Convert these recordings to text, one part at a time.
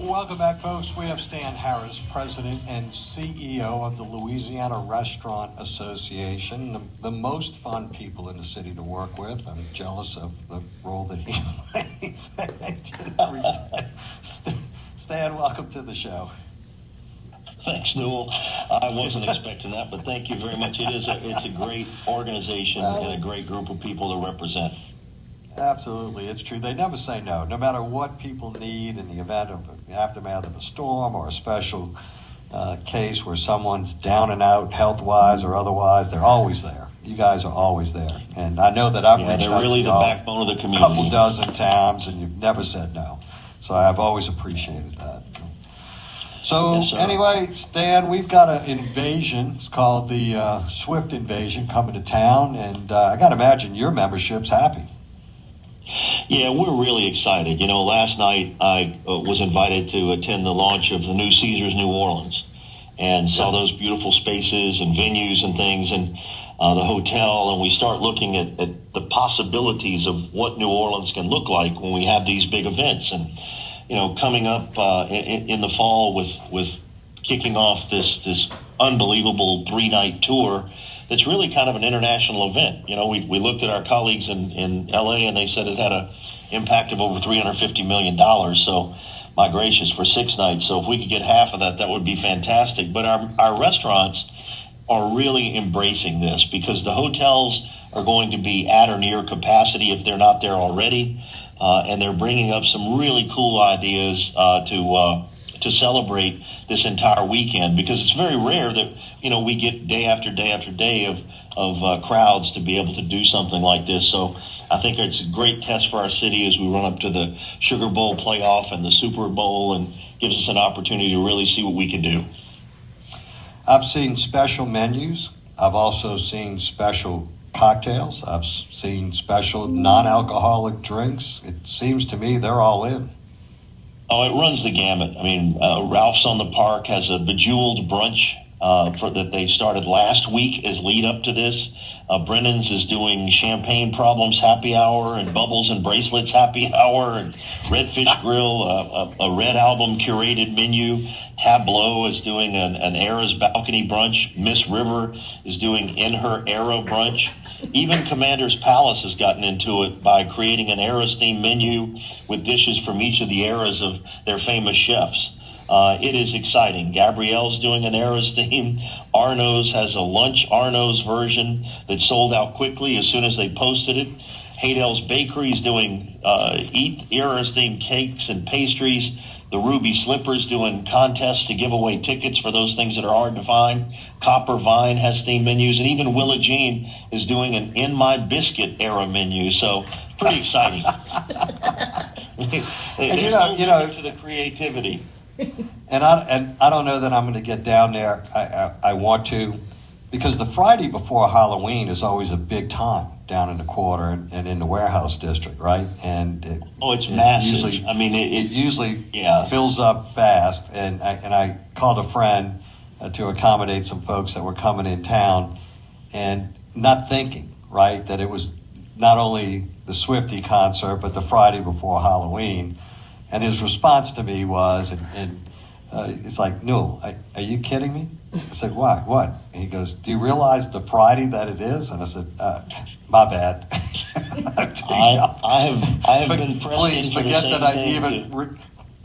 Welcome back, folks. We have Stan Harris, President and CEO of the Louisiana Restaurant Association, the most fun people in the city to work with. I'm jealous of the role that he plays. Stan, welcome to the show. Thanks, Newell. I wasn't expecting that, but thank you very much. It's a great organization and a great group of people to represent. Absolutely, it's true. They never say no. No matter what people need in the event of the aftermath of a storm or a special case where someone's down and out health-wise or otherwise, they're always there. You guys are always there. And I know that I've reached out really to the y'all backbone of the a community. couple dozen times, and you've never said no. So I've always appreciated that. So Yes, anyway, Stan, we've got an invasion. It's called the Swift Invasion coming to town, and I got to imagine your membership's happy. Yeah, we're really excited. You know, last night I was invited to attend the launch of the new Caesars New Orleans and saw those beautiful spaces and venues and things and the hotel, and we start looking at the possibilities of what New Orleans can look like when we have these big events. And, you know, coming up in the fall with kicking off this unbelievable 3-night tour, it's really kind of an international event. You know, we looked at our colleagues in LA and they said it had an impact of over $350 million. So my gracious, for 6 nights. So if we could get half of that, that would be fantastic. But our restaurants are really embracing this because the hotels are going to be at or near capacity if they're not there already. And they're bringing up some really cool ideas to celebrate this entire weekend, because it's very rare that, you know, we get day after day after day of crowds to be able to do something like this. So I think it's a great test for our city as we run up to the Sugar Bowl playoff and the Super Bowl, and gives us an opportunity to really see what we can do. I've seen special menus. I've also seen special cocktails. I've seen special non-alcoholic drinks. It seems to me they're all in. Oh, it runs the gamut. I mean, Ralph's on the Park has a bejeweled brunch that they started last week as lead up to this. Brennan's is doing champagne problems happy hour and bubbles and bracelets happy hour, and Redfish Grill, a Red Album curated menu. Tableau is doing an Era's balcony brunch. Miss River is doing In Her Era brunch. Even Commander's Palace has gotten into it by creating an Era's themed menu with dishes from each of the eras of their famous chefs. It is exciting. Gabrielle's doing an Era's theme. Arno's has a lunch Arno's version that sold out quickly as soon as they posted it. Haydell's Bakery is doing Eat Era's themed cakes and pastries. The Ruby Slippers doing contests to give away tickets for those things that are hard to find. Copper Vine has themed menus, and even Willa Jean is doing an In My Biscuit era menu. So pretty exciting. And you know, to the creativity. And I don't know that I'm going to get down there. I want to, because the Friday before Halloween is always a big time down in the Quarter and in the Warehouse District, right? And it's massive. Usually, I mean, it usually fills up fast. And I called a friend to accommodate some folks that were coming in town, and not thinking, right, that it was not only the Swiftie concert but the Friday before Halloween. And his response to me was, and it's like, no, are you kidding me? I said, why? What? And he goes, do you realize the Friday that it is? And I said, my bad. I have been please forget that I even.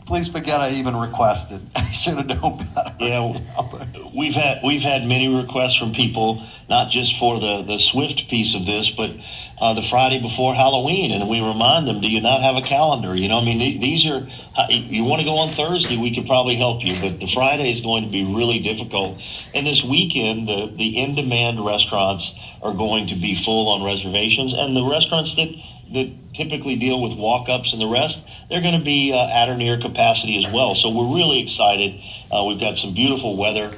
Please forget I even requested. I should have known better. Yeah, we've had many requests from people, not just for the Swift piece of this, but the Friday before Halloween, and we remind them, do you not have a calendar? You know, I mean, these are, you want to go on Thursday, we could probably help you, but the Friday is going to be really difficult. And this weekend, the in-demand restaurants are going to be full on reservations, and the restaurants that typically deal with walk-ups and the rest, they're going to be at or near capacity as well. So we're really excited. We've got some beautiful weather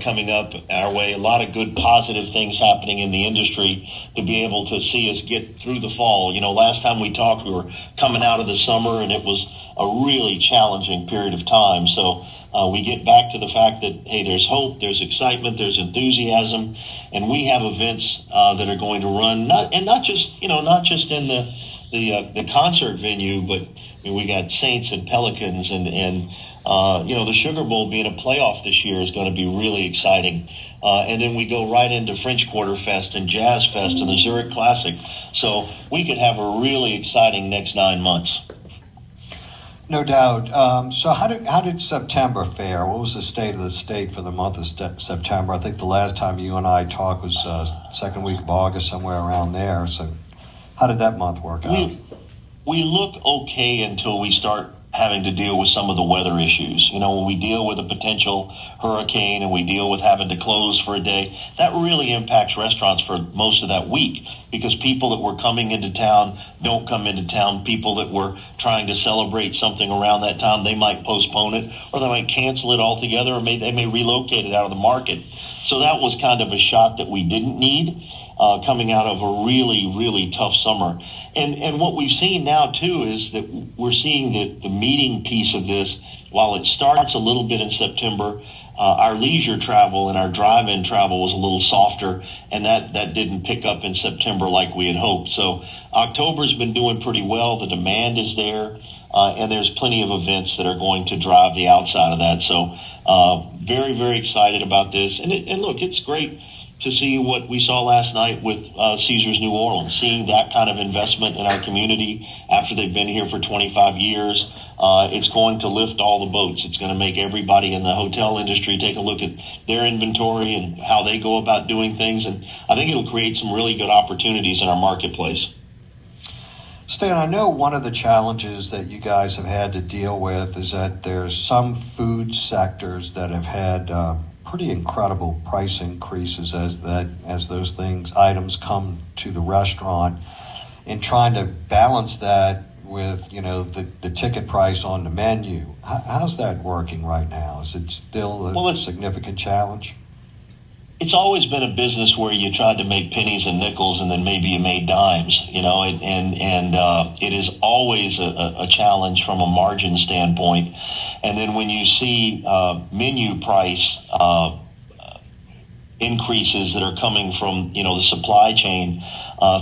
coming up our way, a lot of good positive things happening in the industry to be able to see us get through the fall. You know, last time we talked, we were coming out of the summer, and it was a really challenging period of time. So we get back to the fact that, hey, there's hope, there's excitement, there's enthusiasm, and we have events that are going to run, not just in the concert venue, but I mean, we got Saints and Pelicans and The Sugar Bowl being a playoff this year is going to be really exciting. And then we go right into French Quarter Fest and Jazz Fest and the Zurich Classic. So we could have a really exciting next 9 months. No doubt. So how did September fare? What was the state of the state for the month of September? I think the last time you and I talked was second week of August, somewhere around there. So how did that month work out? We look okay until we start having to deal with some of the weather issues. When we deal with a potential hurricane and we deal with having to close for a day, that really impacts restaurants for most of that week, because people that were coming into town don't come into town. People that were trying to celebrate something around that time, they might postpone it, or they might cancel it altogether, or they may relocate it out of the market. So that was kind of a shock that we didn't need coming out of a really, really tough summer. And what we've seen now, too, is that we're seeing that the meeting piece of this, while it starts a little bit in September, our leisure travel and our drive-in travel was a little softer, and that didn't pick up in September like we had hoped. So October's been doing pretty well. The demand is there, and there's plenty of events that are going to drive the outside of that. So very, very excited about this. And look, it's great to see what we saw last night with Caesars New Orleans, seeing that kind of investment in our community after they've been here for 25 years. It's going to lift all the boats. It's going to make everybody in the hotel industry take a look at their inventory and how they go about doing things. And I think it'll create some really good opportunities in our marketplace. Stan, I know one of the challenges that you guys have had to deal with is that there's some food sectors that have had pretty incredible price increases as those items come to the restaurant, and trying to balance that with the ticket price on the menu. How's that working right now? Is it still a significant challenge? It's always been a business where you tried to make pennies and nickels, and then maybe you made dimes, and it is always a challenge from a margin standpoint. And then when you see menu price increases that are coming from the supply chain,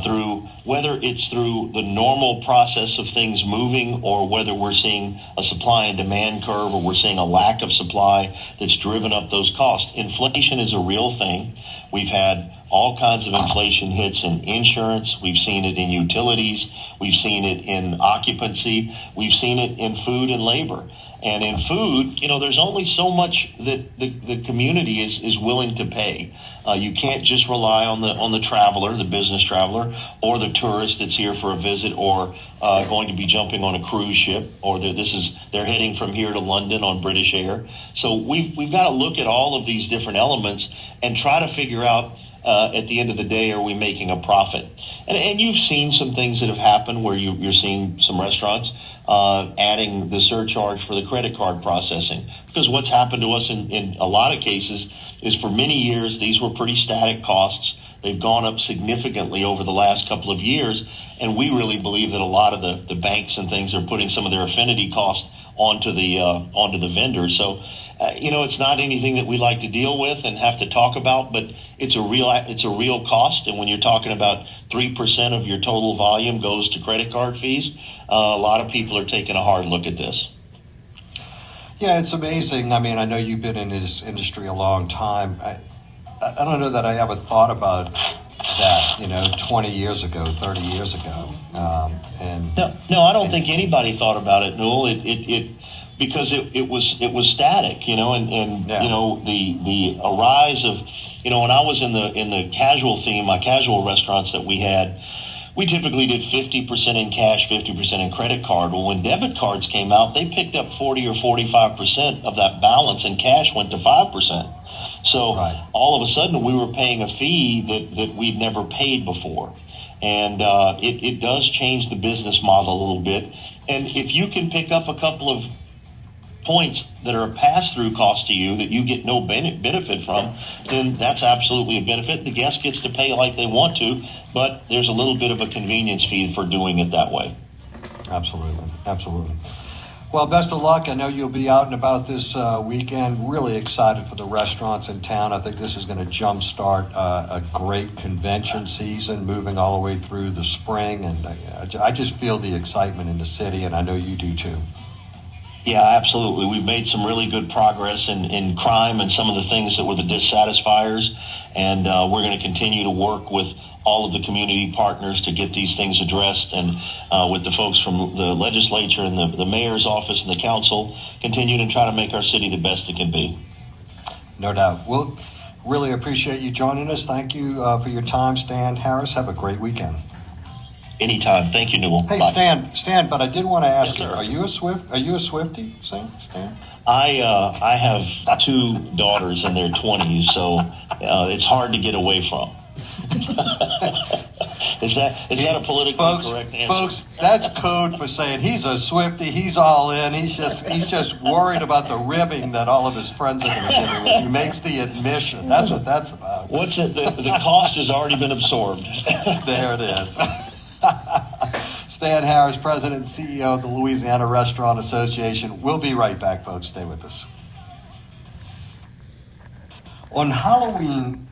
through whether it's through the normal process of things moving, or whether we're seeing a supply and demand curve, or we're seeing a lack of supply that's driven up those costs. Inflation is a real thing. We've had all kinds of inflation hits in insurance. We've seen it in utilities. We've seen it in occupancy. We've seen it in food and labor. And in food, there's only so much that the community is willing to pay. You can't just rely on the traveler, the business traveler, or the tourist that's here for a visit, or going to be jumping on a cruise ship, or they're heading from here to London on British Air. So we've got to look at all of these different elements and try to figure out at the end of the day, are we making a profit? And you've seen some things that have happened where you're seeing some restaurants adding the surcharge for the credit card processing. Because what's happened to us in a lot of cases is, for many years, these were pretty static costs. They've gone up significantly over the last couple of years, and we really believe that a lot of the banks and things are putting some of their affinity costs onto the vendors. So, it's not anything that we like to deal with and have to talk about, but it's a real cost. And when you're talking about 3% of your total volume goes to credit card fees, a lot of people are taking a hard look at this. Yeah, it's amazing. I mean, I know you've been in this industry a long time. I don't know that I ever thought about that, 20 years ago, 30 years ago. No, I don't think anybody thought about it, Newell. Because it was static, the rise of, when I was in the casual theme, my casual restaurants that we had, we typically did 50% in cash, 50% in credit card. Well, when debit cards came out, they picked up 40 or 45% of that balance, and cash went to 5%. So right. All of a sudden, we were paying a fee that we'd never paid before. And it does change the business model a little bit. And if you can pick up a couple of points that are a pass-through cost to you that you get no benefit from, then that's absolutely a benefit. The guest gets to pay like they want to, but there's a little bit of a convenience fee for doing it that way. Absolutely. Well, best of luck. I know you'll be out and about this weekend. Really excited for the restaurants in town. I think this is going to jumpstart a great convention season, moving all the way through the spring. And I just feel the excitement in the city, and I know you do too. Yeah, absolutely. We've made some really good progress in crime and some of the things that were the dissatisfiers, and we're going to continue to work with all of the community partners to get these things addressed, and with the folks from the legislature and the mayor's office and the council, continue to try to make our city the best it can be. No doubt. We'll really appreciate you joining us. Thank you for your time, Stan Harris. Have a great weekend. Anytime. Thank you, Newell. Hey, Bye. Stan, but I did want to ask Yes, you, sir. are you a Swiftie, Stan? I have two daughters in their 20s, so it's hard to get away from. Is that a politically correct answer? Folks, that's code for saying he's a Swiftie. He's all in. He's just worried about the ribbing that all of his friends are going to give him if he makes the admission. That's what that's about. What's it? The cost has already been absorbed. There it is. Stan Harris, President and CEO of the Louisiana Restaurant Association. We'll be right back, folks. Stay with us. On Halloween